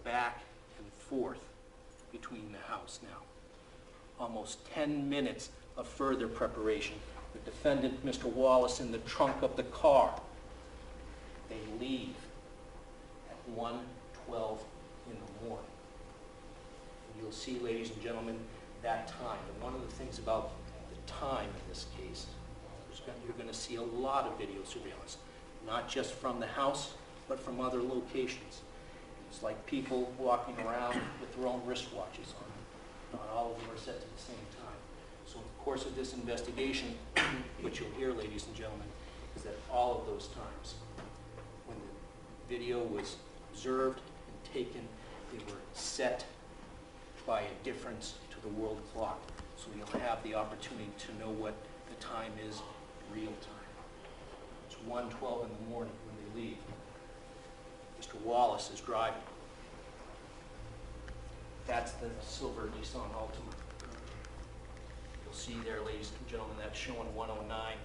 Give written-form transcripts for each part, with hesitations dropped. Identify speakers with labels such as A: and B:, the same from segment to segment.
A: back and forth between the house now. Almost 10 minutes of further preparation. The defendant, Mr. Wallace, in the trunk of the car. They leave at 1:12 in the morning. And you'll see, ladies and gentlemen, that time. And one of the things about the time in this case, you're going to see a lot of video surveillance, not just from the house, but from other locations. It's like people walking around with their own wristwatches on. Not all of them are set to the same time. So in the course of this investigation, what you'll hear, ladies and gentlemen, is that all of those times when the video was observed and taken, they were set by a difference to the world clock. So you'll have the opportunity to know what the time is in real time. It's 1:12 in the morning when they leave. Mr. Wallace is driving. That's the silver Nissan Altima. You'll see there, ladies and gentlemen, that's showing 1:09.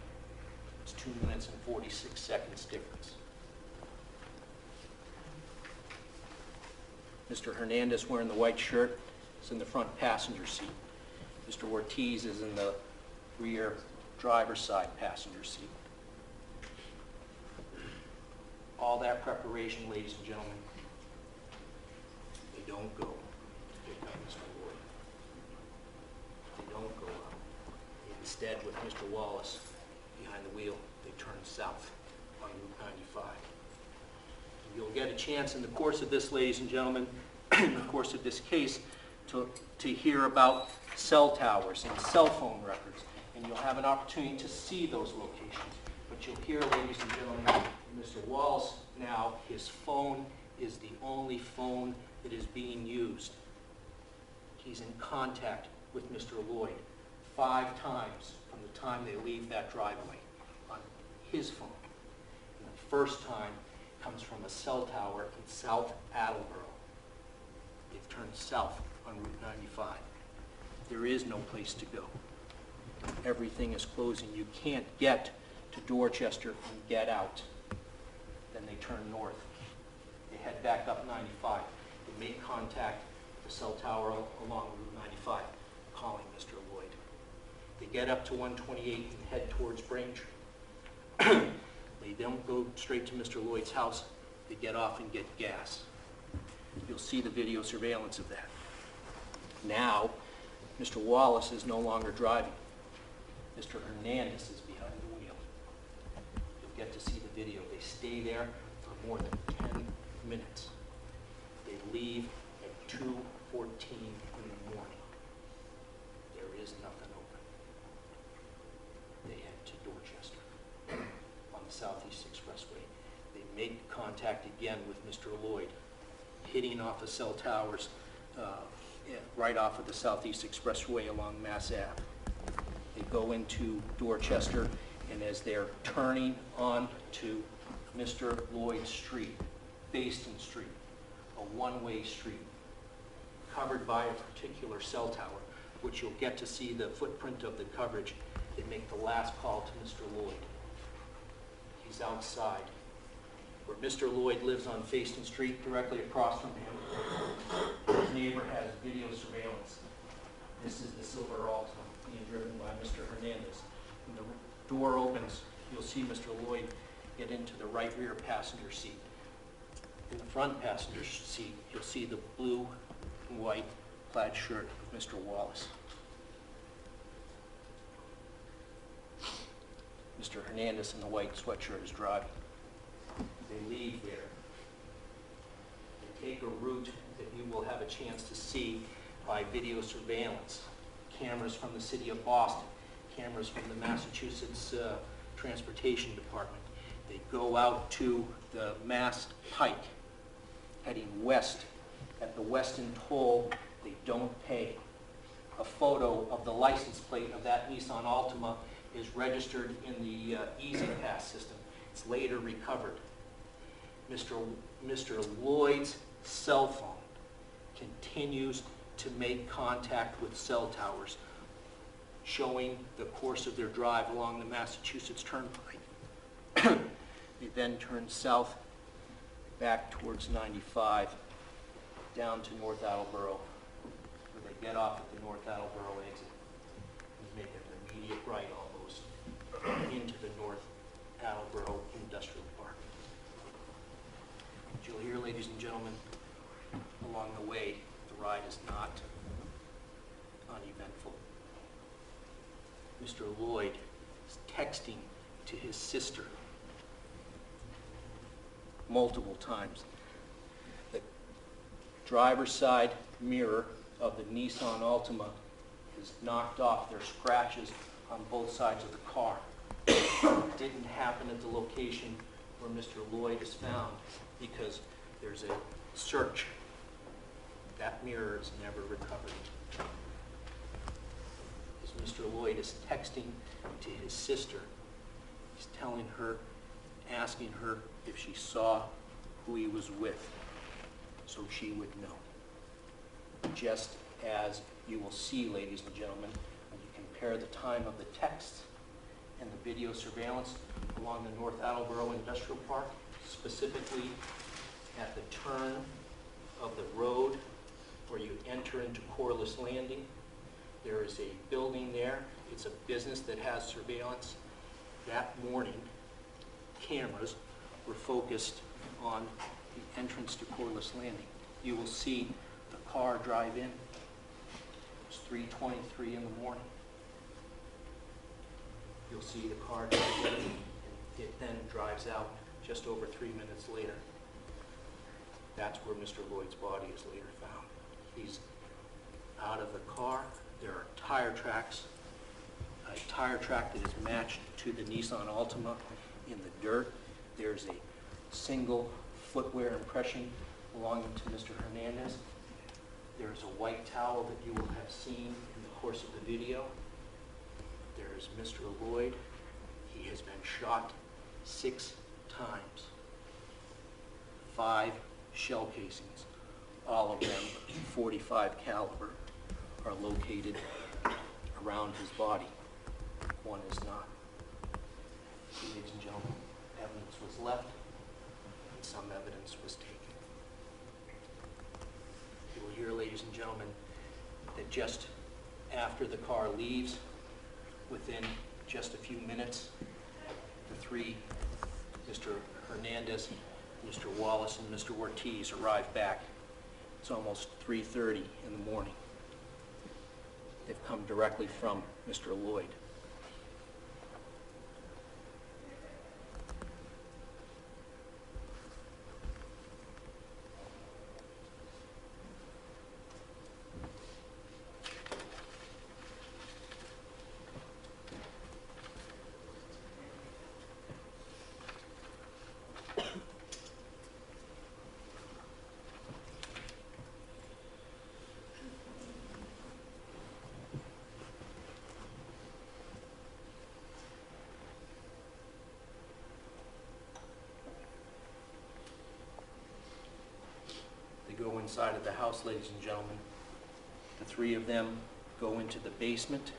A: It's 2 minutes and 46 seconds difference. Mr. Hernandez, wearing the white shirt, is in the front passenger seat. Mr. Ortiz is in the rear driver's side passenger seat. All that preparation, ladies and gentlemen, they don't go to pick up Mr. Lloyd. They don't go up. Instead, with Mr. Wallace behind the wheel, they turn south on Route 95. And you'll get a chance in the course of this, ladies and gentlemen, in the course of this case, to hear about cell towers and cell phone records, and you'll have an opportunity to see those locations. But you'll hear, ladies and gentlemen, Mr. Wallace now, his phone is the only phone that is being used. He's in contact with Mr. Lloyd 5 times from the time they leave that driveway on his phone. And the first time comes from a cell tower in South Attleboro. They've turned south on Route 95. There is no place to go. Everything is closing. You can't get to Dorchester and get out. Then they turn north. They head back up 95. They make contact with the cell tower along Route 95, calling Mr. Lloyd. They get up to 128 and head towards Braintree. They don't go straight to Mr. Lloyd's house. They get off and get gas. You'll see the video surveillance of that. Now, Mr. Wallace is no longer driving. Mr. Hernandez is behind the wheel. You'll get to see the video. They stay there for more than 10 minutes. They leave at 2:14 in the morning. There is nothing open. They head to Dorchester on the Southeast Expressway. They make contact again with Mr. Lloyd, hitting off the cell towers right off of the Southeast Expressway along Mass Ave. They go into Dorchester, and as they're turning on to Mr. Lloyd Street, Baston Street, a one-way street, covered by a particular cell tower, which you'll get to see the footprint of the coverage. They make the last call to Mr. Lloyd. He's outside. Where Mr. Lloyd lives on Baston Street, directly across from him, his neighbor has video surveillance. This is the silver Altima being driven by Mr. Hernandez. When the door opens, you'll see Mr. Lloyd get into the right rear passenger seat. In the front passenger seat, you'll see the blue and white plaid shirt of Mr. Wallace. Mr. Hernandez in the white sweatshirt is driving. They leave there. They take a route that you will have a chance to see by video surveillance. Cameras from the city of Boston, cameras from the Massachusetts Transportation Department. They go out to the Mass Pike, heading west. At the Weston Toll, they don't pay. A photo of the license plate of that Nissan Altima is registered in the Easy Pass system. It's later recovered. Mr. Lloyd's cell phone continues to make contact with cell towers, showing the course of their drive along the Massachusetts Turnpike. They then turn south back towards 95 down to North Attleboro, where they get off at the North Attleboro exit and make an immediate right almost into the North Attleboro Industrial Park. What you'll hear, ladies and gentlemen, along the way, the ride is not uneventful. Mr. Lloyd is texting to his sister multiple times. The driver's side mirror of the Nissan Altima is knocked off. There are scratches on both sides of the car. It didn't happen at the location where Mr. Lloyd is found because there's a search. That mirror is never recovered. As Mr. Lloyd is texting to his sister, he's telling her, asking her if she saw who he was with, so she would know. Just as you will see, ladies and gentlemen, when you compare the time of the text and the video surveillance along the North Attleboro Industrial Park, specifically at the turn of the road where you enter into Corliss Landing. There is a building there. It's a business that has surveillance. That morning, cameras were focused on the entrance to Corliss Landing. You will see the car drive in. It's 3:23 in the morning. You'll see the car drive in, and it then drives out just over 3 minutes later. That's where Mr. Lloyd's body is later found. He's out of the car. There are tire tracks, a tire track that is matched to the Nissan Altima in the dirt. There's a single footwear impression belonging to Mr. Hernandez. There's a white towel that you will have seen in the course of the video. There's Mr. Lloyd. He has been shot 6 times. 5 shell casings, all of them .45 caliber, are located around his body. One is not. Ladies and gentlemen, evidence was left and some evidence was taken. You will hear, ladies and gentlemen, that just after the car leaves, within just a few minutes, the 3, Mr. Hernandez, Mr. Wallace, and Mr. Ortiz, arrive back. It's almost 3:30 in the morning. They've come directly from Mr. Lloyd. Go inside of the house, ladies and gentlemen. The 3 of them go into the basement.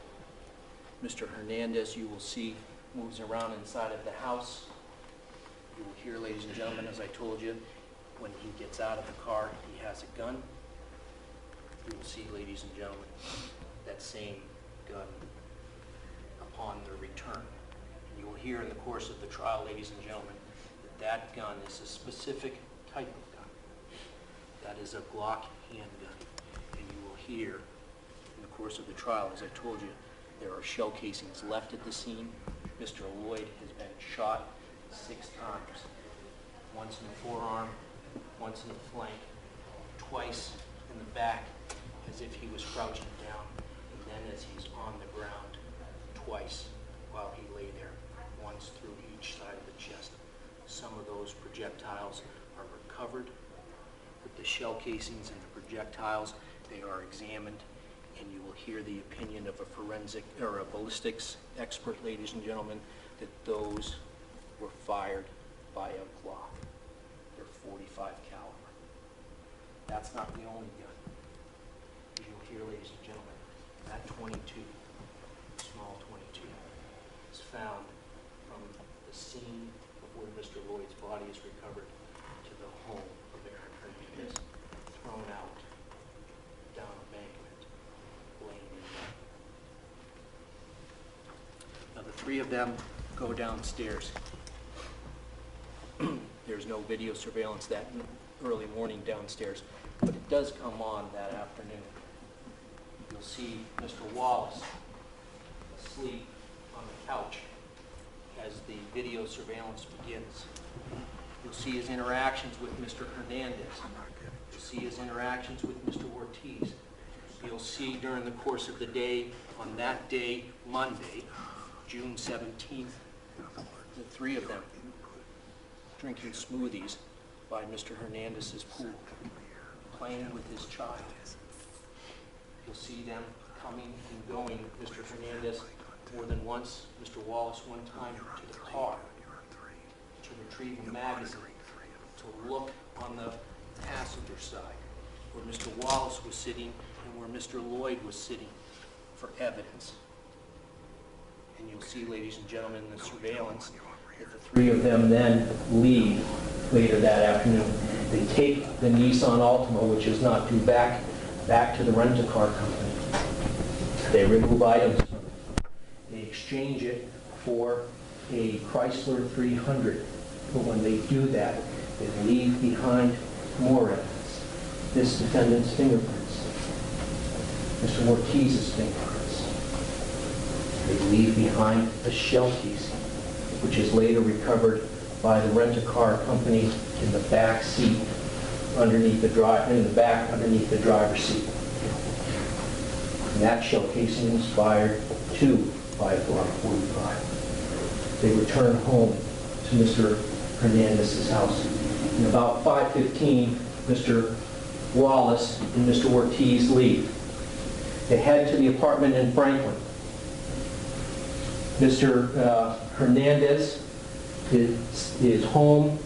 A: Mr. Hernandez, you will see, moves around inside of the house. You will hear, ladies and gentlemen, as I told you, when he gets out of the car, he has a gun. You will see, ladies and gentlemen, that same gun upon their return. And you will hear in the course of the trial, ladies and gentlemen, that that gun is a specific type of gun. That is a Glock handgun. And you will hear in the course of the trial, as I told you, there are shell casings left at the scene. Mr. Lloyd has been shot 6 times. Once in the forearm, once in the flank, twice in the back as if he was crouching down, and then as he's on the ground, twice while he lay there, once through each side of the chest. Some of those projectiles are recovered. With the shell casings and the projectiles, they are examined, and you will hear the opinion of a forensic or a ballistics expert, ladies and gentlemen, that those were fired by a Glock. They're .45 caliber. That's not the only gun. As you'll hear, ladies and gentlemen, that .22, small .22, is found from the scene of where Mr. Lloyd's body is recovered to the home of Aaron Hernandez, thrown out three of them go downstairs. There's no video surveillance that early morning downstairs, but it does come on that afternoon. You'll see Mr. Wallace asleep on the couch as the video surveillance begins. You'll see his interactions with Mr. Hernandez. You'll see his interactions with Mr. Ortiz. You'll see during the course of the day, on that day, Monday, June 17th, the three of them drinking smoothies by Mr. Hernandez's pool, playing with his child. You'll see them coming and going, Mr. Hernandez more than once, Mr. Wallace one time to the car to retrieve a magazine, to look on the passenger side where Mr. Wallace was sitting and where Mr. Lloyd was sitting for evidence. And you'll see, ladies and gentlemen, in the surveillance that the three of them then leave later that afternoon. They take the Nissan Altima, which is not due, back to the rent-a-car company. They remove items from it. They exchange it for a Chrysler 300. But when they do that, they leave behind more evidence. This defendant's fingerprints, Mr. Ortiz's fingerprints. They leave behind a shell casing, which is later recovered by the rent-a-car company in the back seat, underneath the driver's seat. And that shell casing was fired to 5 Glock 45. They return home to Mr. Hernandez's house. And about 5:15, Mr. Wallace and Mr. Ortiz leave. They head to the apartment in Franklin. Mr. Hernandez is home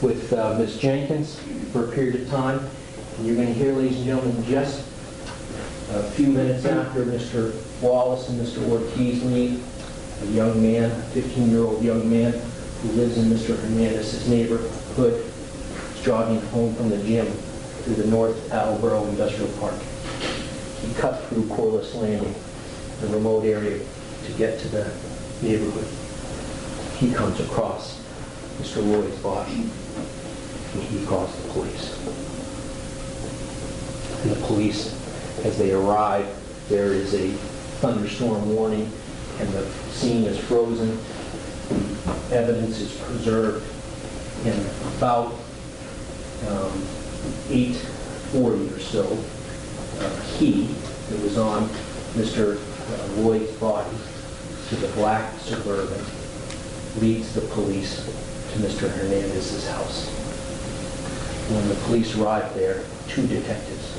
A: with Ms. Jenkins for a period of time. And you're going to hear, ladies and gentlemen, just a few minutes after Mr. Wallace and Mr. Ortiz leave, a young man, a 15-year-old young man who lives in Mr. Hernandez's neighborhood, is jogging home from the gym through the North Attleboro Industrial Park. He cut through Corliss Landing, the remote area, to get to the neighborhood. He comes across Mr. Lloyd's body, and he calls the police. And the police, as they arrive, there is a thunderstorm warning, and the scene is frozen. The evidence is preserved, and about 8:40 or so, he that was on Mr. Lloyd's body to the black Suburban leads the police to Mr. Hernandez's house. When the police arrived there, 2 detectives.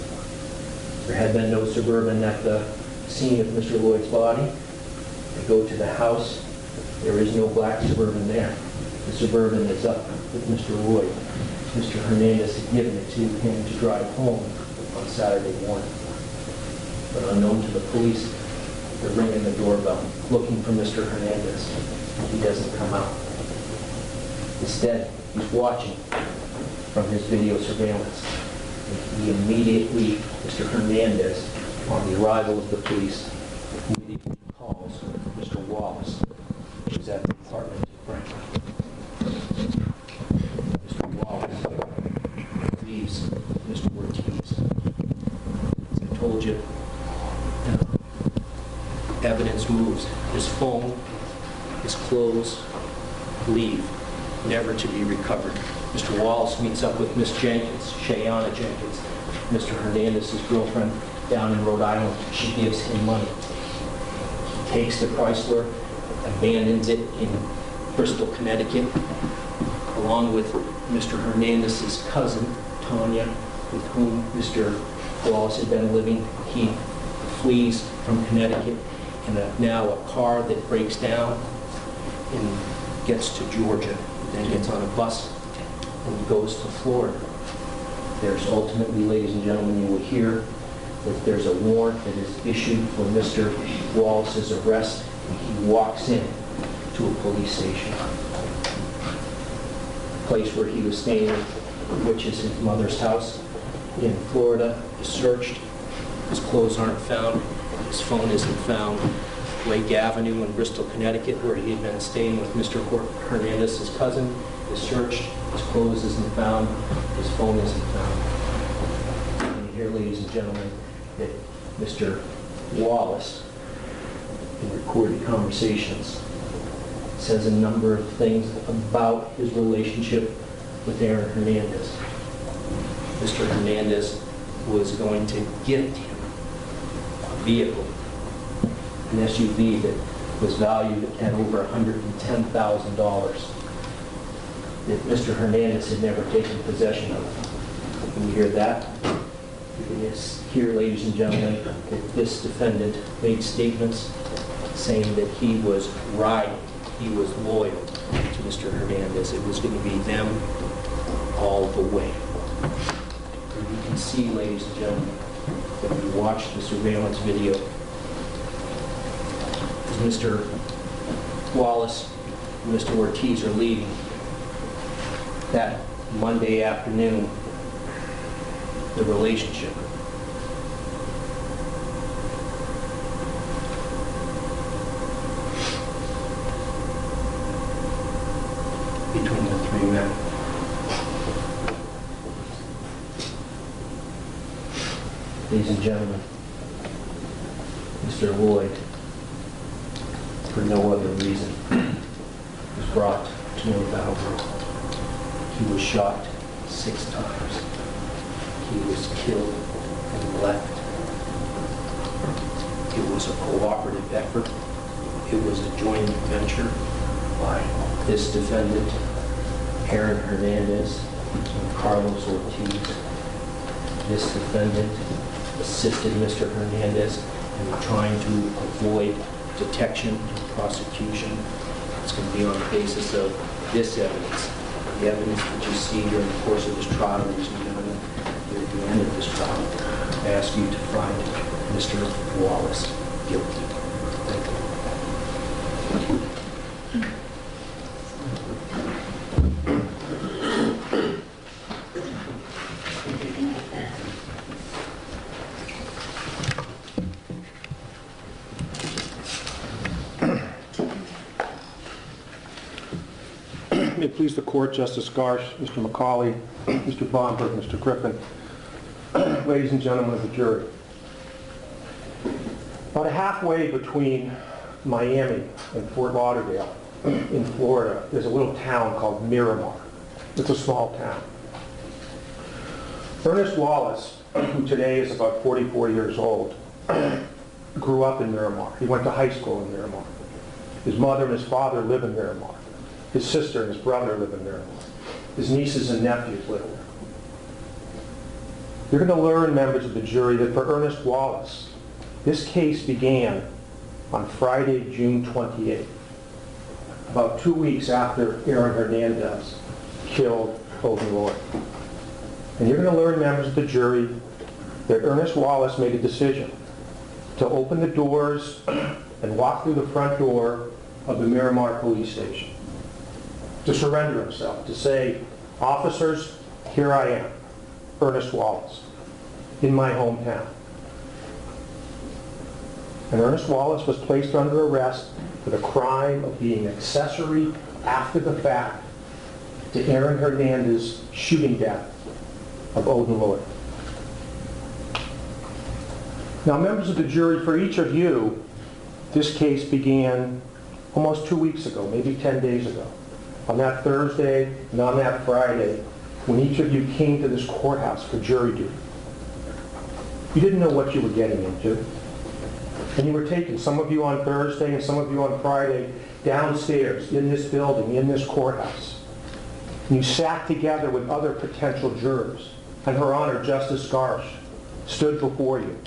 A: There had been no Suburban at the scene of Mr. Lloyd's body. They go to the house. There is no black Suburban there. The Suburban is up with Mr. Lloyd. Mr. Hernandez had given it to him to drive home on Saturday morning. But unknown to the police, they're ringing the doorbell, looking for Mr. Hernandez. He doesn't come out. Instead, he's watching from his video surveillance. And he immediately, Mr. Hernandez, on the arrival of the police, immediately calls Mr. Wallace, who's at the apartment in Franklin. Mr. Wallace leaves Mr. Ortiz. As I told you, evidence moves. His phone, his clothes leave, never to be recovered. Mr. Wallace meets up with Miss Jenkins, Shayana Jenkins, Mr. Hernandez's girlfriend down in Rhode Island. She gives him money. He takes the Chrysler, abandons it in Bristol, Connecticut, along with Mr. Hernandez's cousin, Tanya, with whom Mr. Wallace had been living. He flees from Connecticut in now a car that breaks down and gets to Georgia, then gets on a bus and goes to Florida. There's ultimately, ladies and gentlemen, you will hear that there's a warrant that is issued for Mr. Wallace's arrest, and he walks in to a police station. The place where he was staying, which is his mother's house in Florida, is searched. His clothes aren't found. His phone isn't found. Lake Avenue in Bristol, Connecticut, where he had been staying with Mr. Hernandez, his cousin. His church, his clothes isn't found, his phone isn't found. And here, ladies and gentlemen, that Mr. Wallace, in recorded conversations, says a number of things about his relationship with Aaron Hernandez. Mr. Hernandez was going to gift him a vehicle, an SUV that was valued at over $110,000 that Mr. Hernandez had never taken possession of. When you hear that, you can hear, ladies and gentlemen, that this defendant made statements saying that he was riding, he was loyal to Mr. Hernandez. It was going to be them all the way. And you can see, ladies and gentlemen, that we watched the surveillance video as Mr. Wallace and Mr. Ortiz are leaving that Monday afternoon, the relationship. Between the three men. Ladies and gentlemen, Mr. Lloyd, for no other reason, was brought to no battle group. He was shot 6 times. He was killed and left. It was a cooperative effort. It was a joint venture by this defendant, Aaron Hernandez, and Carlos Ortiz. This defendant assisted Mr. Hernandez in trying to avoid detection and prosecution. It's going to be on the basis of this evidence. The evidence that you see during the course of this trial, ladies and gentlemen, at the end of this trial, I ask you to find Mr. Wallace guilty. Thank you.
B: May it please the Court, Justice Garsh, Mr. McCauley, Mr. Bomberg, Mr. Griffin, ladies and gentlemen of the jury. About halfway between Miami and Fort Lauderdale in Florida, there's a little town called Miramar. It's a small town. Ernest Wallace, who today is about 44 years old, grew up in Miramar. He went to high school in Miramar. His mother and his father live in Miramar. His sister and his brother live in Miramar. His nieces and nephews live there. You're going to learn, members of the jury, that for Ernest Wallace, this case began on Friday, June 28th, about 2 weeks after Aaron Hernandez killed Odin Lloyd. And you're going to learn, members of the jury, that Ernest Wallace made a decision to open the doors and walk through the front door of the Miramar police station, to surrender himself, to say, officers, here I am, Ernest Wallace, in my hometown. And Ernest Wallace was placed under arrest for the crime of being accessory after the fact to Aaron Hernandez's shooting death of Odin Lloyd. Now, members of the jury, for each of you, this case began almost 2 weeks ago, maybe 10 days ago. On that Thursday and on that Friday, when each of you came to this courthouse for jury duty. You didn't know what you were getting into. And you were taken, some of you on Thursday and some of you on Friday, downstairs in this building, in this courthouse. And you sat together with other potential jurors. And Her Honor, Justice Garsh, stood before you.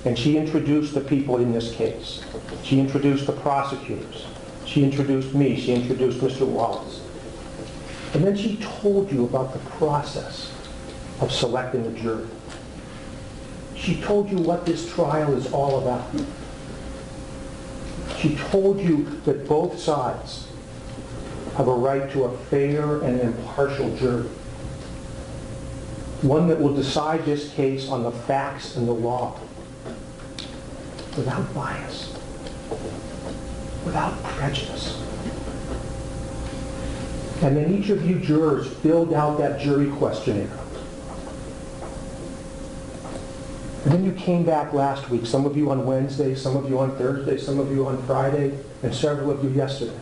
B: And she introduced the people in this case. She introduced the prosecutors. She introduced me. She introduced Mr. Wallace. And then she told you about the process of selecting a jury. She told you what this trial is all about. She told you that both sides have a right to a fair and impartial jury. One that will decide this case on the facts and the law, without bias, without prejudice. And then each of you jurors filled out that jury questionnaire. And then you came back last week, some of you on Wednesday, some of you on Thursday, some of you on Friday, and several of you yesterday.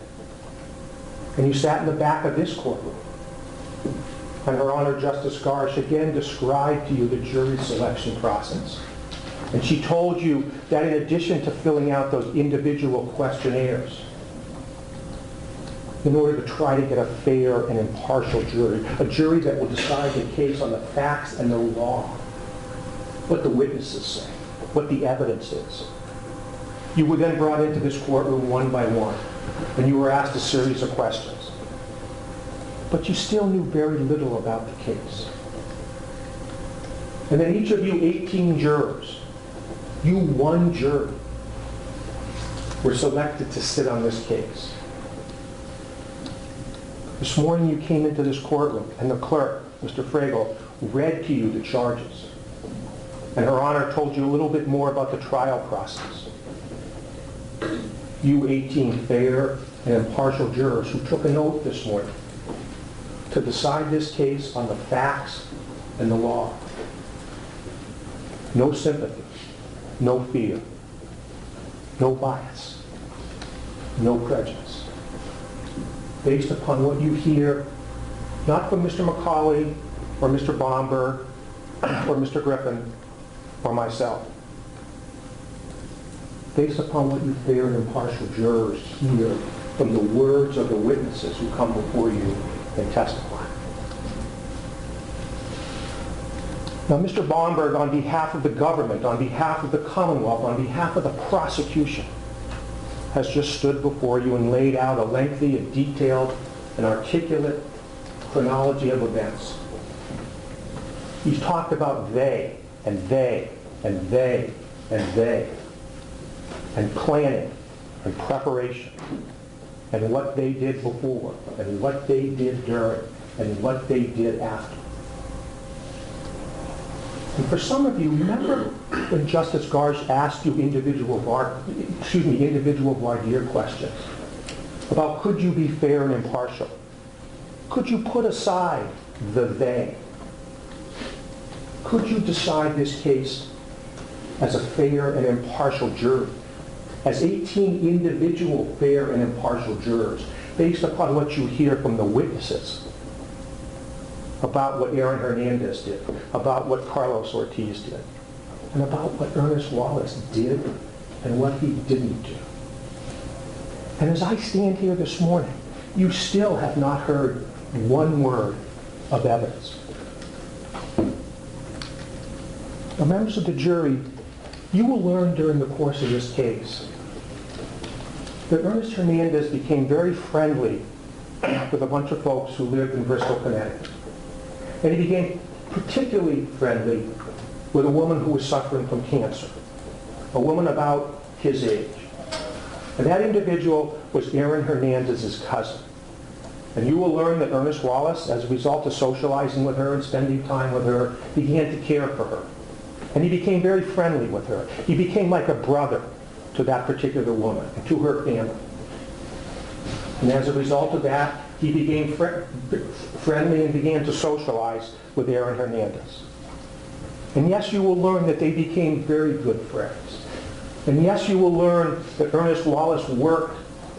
B: And you sat in the back of this courtroom. And Her Honor Justice Garsh again described to you the jury selection process. And she told you that in addition to filling out those individual questionnaires, in order to try to get a fair and impartial jury, a jury that will decide the case on the facts and the law, what the witnesses say, what the evidence is. You were then brought into this courtroom one by one, and you were asked a series of questions. But you still knew very little about the case. And then each of you 18 jurors, you one jury, were selected to sit on this case. This morning you came into this courtroom, and the clerk, Mr. Fragel, read to you the charges. And Her Honor told you a little bit more about the trial process. You 18 fair and impartial jurors who took an oath this morning to decide this case on the facts and the law. No sympathy, no fear, no bias, no prejudice. Based upon what you hear, not from Mr. McCauley or Mr. Bomberg or Mr. Griffin or myself. Based upon what you fair and impartial jurors hear from the words of the witnesses who come before you and testify. Now, Mr. Bomberg, on behalf of the government, on behalf of the Commonwealth, on behalf of the prosecution, has just stood before you and laid out a lengthy and detailed and articulate chronology of events. He's talked about they, and they, and they, and they, and planning, and preparation, and what they did before, and what they did during, and what they did after. And for some of you, remember when Justice Garsh asked you individual voir dire questions about could you be fair and impartial? Could you put aside the they? Could you decide this case as a fair and impartial jury, as 18 individual fair and impartial jurors, based upon what you hear from the witnesses about what Aaron Hernandez did, about what Carlos Ortiz did, and about what Ernest Wallace did and what he didn't do? And as I stand here this morning, you still have not heard one word of evidence. Now, members of the jury, you will learn during the course of this case that Ernest Hernandez became very friendly with a bunch of folks who lived in Bristol, Connecticut. And he became particularly friendly with a woman who was suffering from cancer, a woman about his age. And that individual was Aaron Hernandez's cousin. And you will learn that Ernest Wallace, as a result of socializing with her and spending time with her, began to care for her. And he became very friendly with her. He became like a brother to that particular woman and to her family. And as a result of that, he became friendly and began to socialize with Aaron Hernandez. And yes, you will learn that they became very good friends. And yes, you will learn that Ernest Wallace worked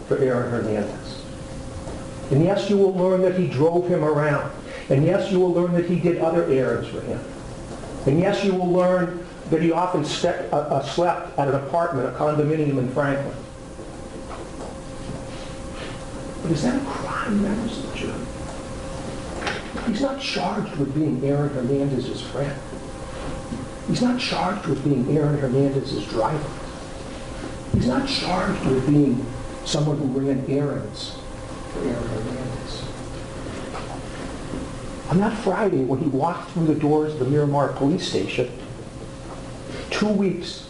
B: for Aaron Hernandez. And yes, you will learn that he drove him around. And yes, you will learn that he did other errands for him. And yes, you will learn that he often slept at an apartment, a condominium in Franklin. But is that a crime, members of the jury? He's not charged with being Aaron Hernandez's friend. He's not charged with being Aaron Hernandez's driver. He's not charged with being someone who ran errands for Aaron Hernandez. On that Friday, when he walked through the doors of the Miramar police station, 2 weeks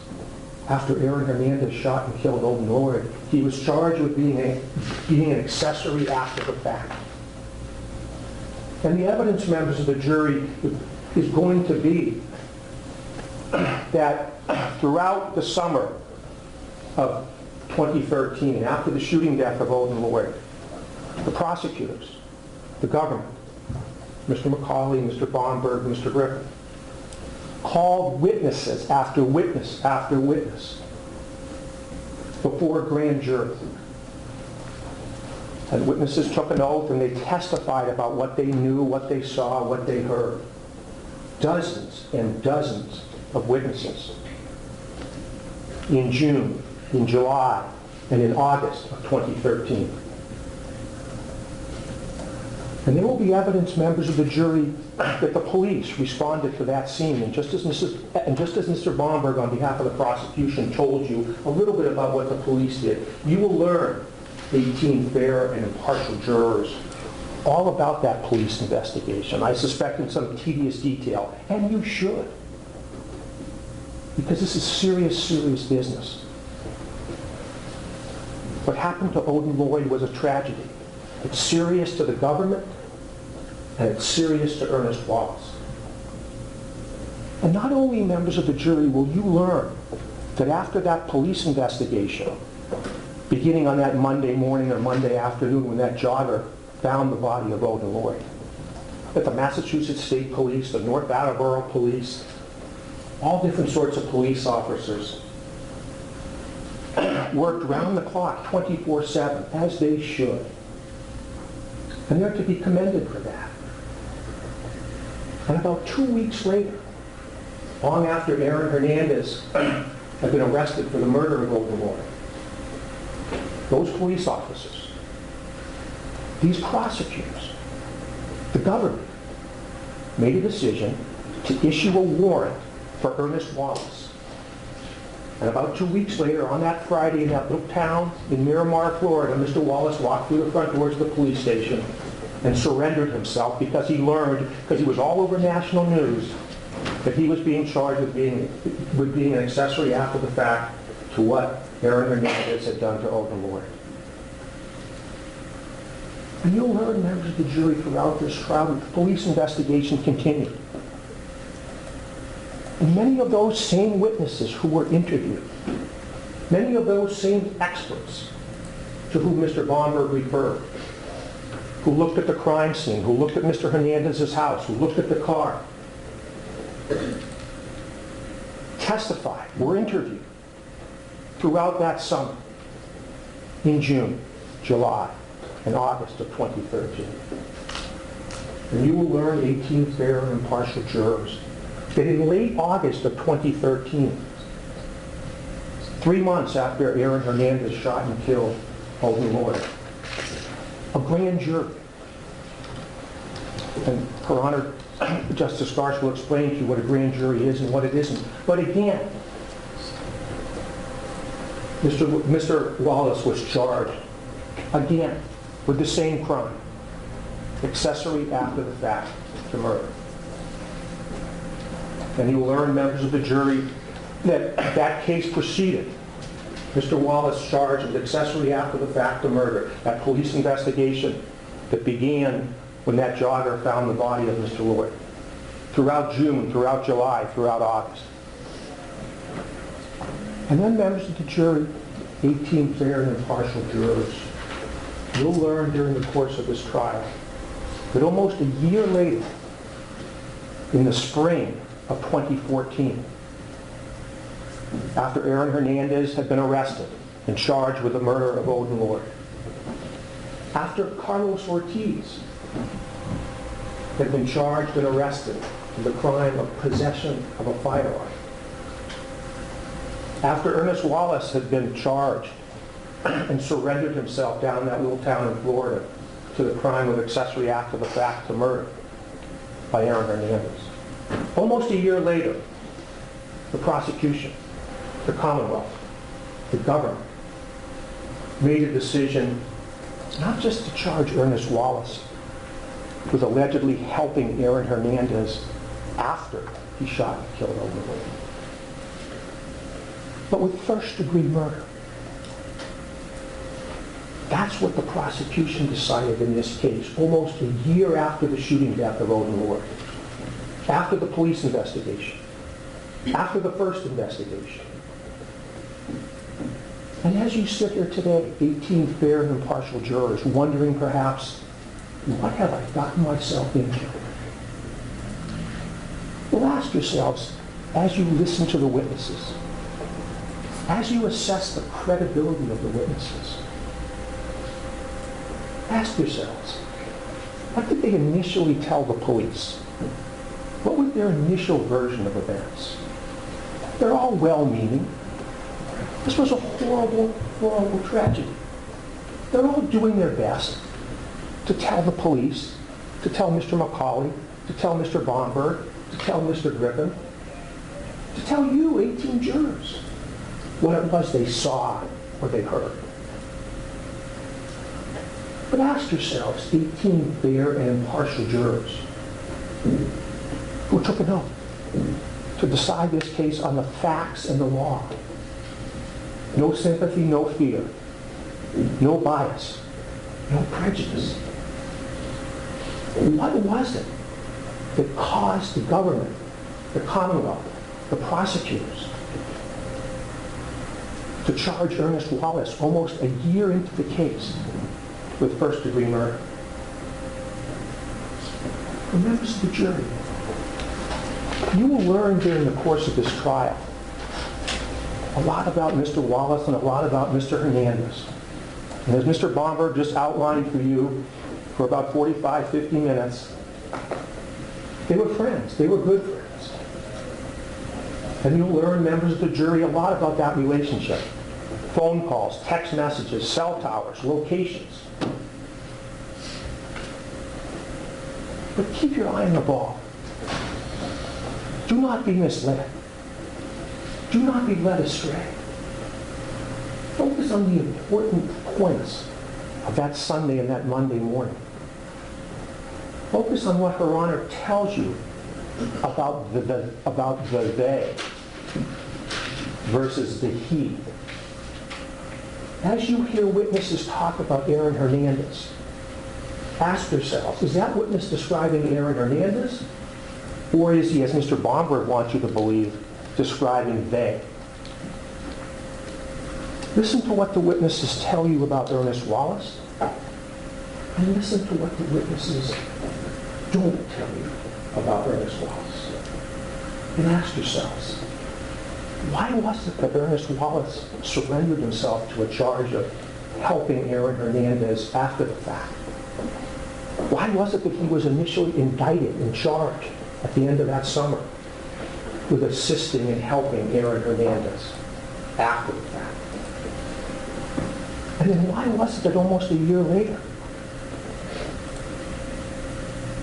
B: after Aaron Hernandez shot and killed Odin Lloyd, he was charged with being an accessory after the fact. And the evidence, members of the jury, is going to be that throughout the summer of 2013, after the shooting death of Odin Lloyd, the prosecutors, the government, Mr. McCauley, Mr. Bomberg, Mr. Griffin, called witnesses after witness after witness before a grand jury. And witnesses took an oath and they testified about what they knew, what they saw, what they heard. Dozens and dozens of witnesses. In June, in July, and in August of 2013. And there will be evidence, members of the jury, that the police responded to that scene. And just as Mr. Bomberg, on behalf of the prosecution, told you a little bit about what the police did, you will learn, 18 fair and impartial jurors, all about that police investigation. I suspect in some tedious detail, and you should. Because this is serious, serious business. What happened to Odin Lloyd was a tragedy. It's serious to the government, and it's serious to Ernest Wallace. And not only, members of the jury, will you learn that after that police investigation, beginning on that Monday morning or Monday afternoon when that jogger found the body of Odin Lloyd, that the Massachusetts State Police, the North Attleboro Police, all different sorts of police officers worked round the clock, 24/7, as they should. And they're to be commended for that. And about 2 weeks later, long after Aaron Hernandez had been arrested for the murder of Odin Lloyd, those police officers, these prosecutors, the government, made a decision to issue a warrant for Ernest Wallace. And about 2 weeks later, on that Friday in that little town in Miramar, Florida, Mr. Wallace walked through the front doors of the police station and surrendered himself because he learned, because he was all over national news, that he was being charged with being an accessory after the fact to what Aaron Hernandez had done to Odin Lloyd. And you'll learn, members of the jury, throughout this trial that the police investigation continued. And many of those same witnesses who were interviewed, many of those same experts to whom Mr. Bomberg referred, who looked at the crime scene, who looked at Mr. Hernandez's house, who looked at the car, testified, were interviewed throughout that summer, in June, July, and August of 2013. And you will learn, 18 fair and impartial jurors, that in late August of 2013, 3 months after Aaron Hernandez shot and killed Odin Lloyd, a grand jury, and Her Honor, Justice Garsh will explain to you what a grand jury is and what it isn't. But again, Mr. Wallace was charged, again, with the same crime, accessory after the fact to murder. And you will learn, members of the jury, that that case proceeded. Mr. Wallace charged with accessory after the fact to murder, that police investigation that began when that jogger found the body of Mr. Lloyd. Throughout June, throughout July, throughout August. And then, members of the jury, 18 fair and impartial jurors, you'll learn during the course of this trial that almost a year later, in the spring of 2014, after Aaron Hernandez had been arrested and charged with the murder of Odin Lloyd, after Carlos Ortiz had been charged and arrested for the crime of possession of a firearm, after Ernest Wallace had been charged and surrendered himself down in that little town in Florida to the crime of accessory after the fact to murder by Aaron Hernandez. Almost a year later, the prosecution, the Commonwealth, the government, made a decision not just to charge Ernest Wallace with allegedly helping Aaron Hernandez after he shot and killed Odin Lloyd, but with first-degree murder. That's what the prosecution decided in this case, almost a year after the shooting death of Odin Lloyd, after the police investigation, after the first investigation. And as you sit here today, 18 fair and impartial jurors, wondering perhaps, what have I gotten myself into? Well, ask yourselves, as you listen to the witnesses, as you assess the credibility of the witnesses, ask yourselves, what did they initially tell the police? What was their initial version of events? They're all well-meaning. This was a horrible, horrible tragedy. They're all doing their best to tell the police, to tell Mr. McCauley, to tell Mr. Bomberg, to tell Mr. Griffin, to tell you, 18 jurors, what it was they saw or they heard. But ask yourselves, 18 fair and impartial jurors who took an oath to decide this case on the facts and the law. No sympathy, no fear, no bias, no prejudice. What was it that caused the government, the Commonwealth, the prosecutors to charge Ernest Wallace almost a year into the case with first-degree murder? The members of the jury, you will learn during the course of this trial a lot about Mr. Wallace and a lot about Mr. Hernandez. And as Mr. Bomberg just outlined for you for about 45, 50 minutes, they were friends. They were good friends. And you'll learn, members of the jury, a lot about that relationship. Phone calls, text messages, cell towers, locations. But keep your eye on the ball. Do not be misled. Do not be led astray. Focus on the important points of that Sunday and that Monday morning. Focus on what Her Honor tells you about the they versus the he. As you hear witnesses talk about Aaron Hernandez, ask yourselves, is that witness describing Aaron Hernandez? Or is he, as Mr. Bomberg wants you to believe, describing they? Listen to what the witnesses tell you about Ernest Wallace, and listen to what the witnesses don't tell you about Ernest Wallace. And ask yourselves, why was it that Ernest Wallace surrendered himself to a charge of helping Aaron Hernandez after the fact? Why was it that he was initially indicted and charged at the end of that summer with assisting and helping Aaron Hernandez after the fact? And then why was it that almost a year later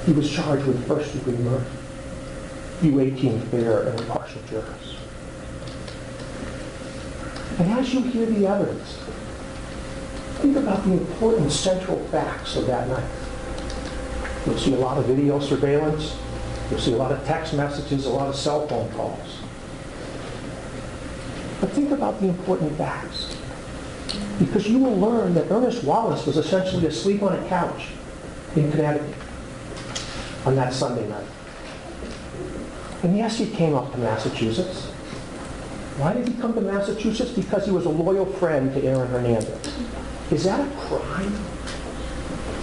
B: he was charged with first-degree murder? You 18 fair and impartial jurors. And as you hear the evidence, think about the important central facts of that night. You'll see a lot of video surveillance. You'll see a lot of text messages, a lot of cell phone calls. But think about the important facts. Because you will learn that Ernest Wallace was essentially asleep on a couch in Connecticut on that Sunday night. And yes, he came up to Massachusetts. Why did he come to Massachusetts? Because he was a loyal friend to Aaron Hernandez. Is that a crime?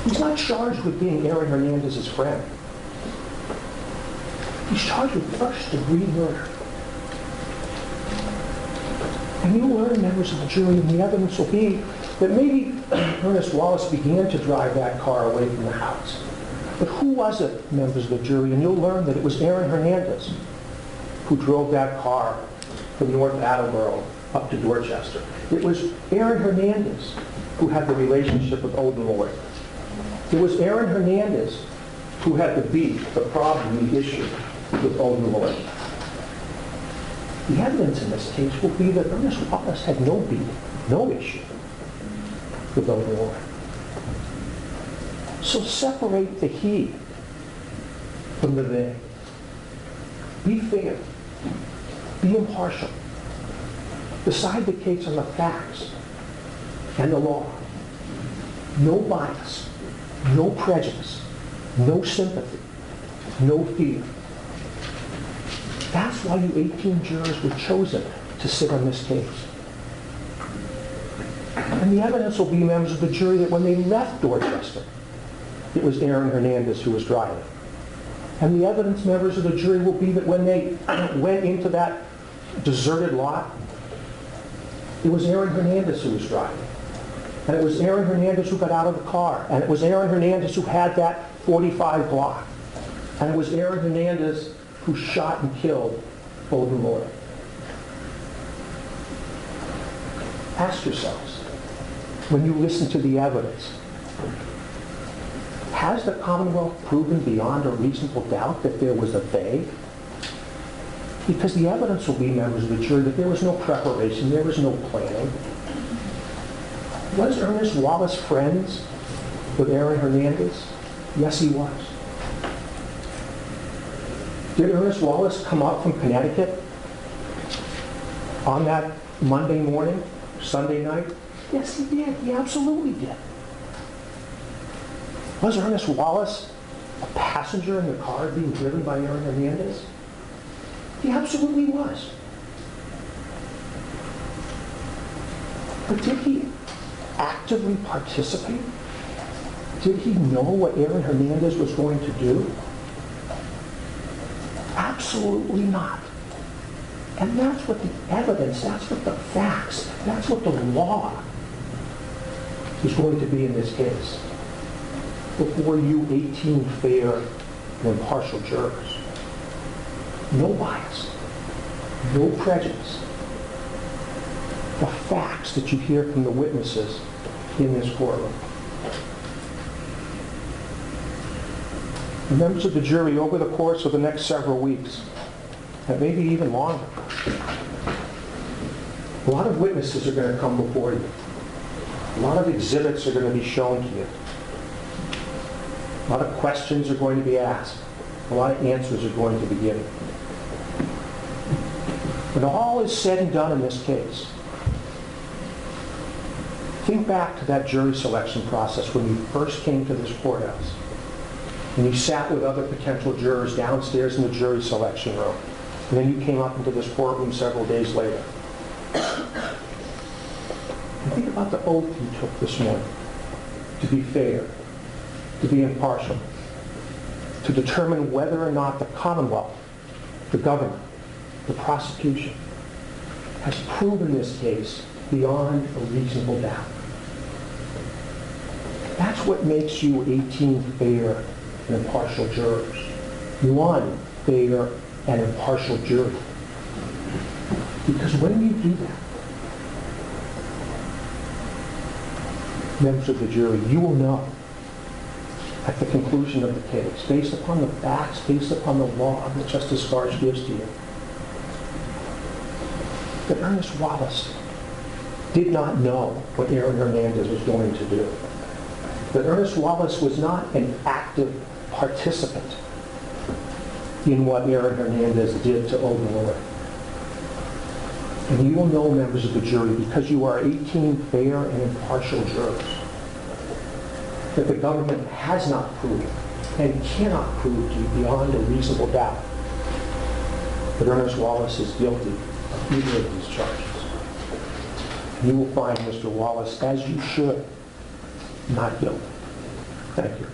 B: He's not charged with being Aaron Hernandez's friend. He's charged with first-degree murder. And you'll learn, members of the jury, and the evidence will be that maybe Ernest Wallace began to drive that car away from the house. But who was it, members of the jury? And you'll learn that it was Aaron Hernandez who drove that car from North Attleboro up to Dorchester. It was Aaron Hernandez who had the relationship with Odin Lloyd. It was Aaron Hernandez who had the beef, the problem, the issue with Odin Lloyd. The evidence in this case will be that Ernest Wallace had no beef, no issue with Odin Lloyd. So separate the he from the they. Be fair. Be impartial. Decide the case on the facts and the law. No bias, no prejudice, no sympathy, no fear. That's why you 18 jurors were chosen to sit on this case. And the evidence will be, members of the jury, that when they left Dorchester, it was Aaron Hernandez who was driving. And the evidence, members of the jury, will be that when they went into that deserted lot, it was Aaron Hernandez who was driving. And it was Aaron Hernandez who got out of the car. And it was Aaron Hernandez who had that .45 Glock. And it was Aaron Hernandez who shot and killed Odin Lloyd. Ask yourselves, when you listen to the evidence, has the Commonwealth proven beyond a reasonable doubt that there was a they? Because the evidence will be, members of the jury, that there was no preparation, there was no planning. Was Ernest Wallace friends with Aaron Hernandez? Yes, he was. Did Ernest Wallace come up from Connecticut on that Monday morning, Sunday night? Yes, he did. He absolutely did. Was Ernest Wallace a passenger in the car being driven by Aaron Hernandez? He absolutely was. But did he actively participate? Did he know what Aaron Hernandez was going to do? Absolutely not. And that's what the evidence, that's what the facts, that's what the law is going to be in this case. Before you 18 fair and impartial jurors. No bias, no prejudice. The facts that you hear from the witnesses in this courtroom. The members of the jury, over the course of the next several weeks, and maybe even longer, a lot of witnesses are going to come before you. A lot of exhibits are going to be shown to you. A lot of questions are going to be asked. A lot of answers are going to be given. When all is said and done in this case, think back to that jury selection process when you first came to this courthouse and you sat with other potential jurors downstairs in the jury selection room, and then you came up into this courtroom several days later. And think about the oath you took this morning to be fair, to be impartial, to determine whether or not the Commonwealth, the government, the prosecution, has proven this case beyond a reasonable doubt. That's what makes you 18 fair and impartial jurors. One fair and impartial jury. Because when you do that, members of the jury, you will know at the conclusion of the case, based upon the facts, based upon the law that Justice Garge gives to you, that Ernest Wallace did not know what Aaron Hernandez was going to do. That Ernest Wallace was not an active participant in what Aaron Hernandez did to Odin Lloyd. And you will know, members of the jury, because you are 18 fair and impartial jurors, that the government has not proven and cannot prove to you beyond a reasonable doubt that Ernest Wallace is guilty of either of these charges. You will find Mr. Wallace, as you should, not guilty. Thank you.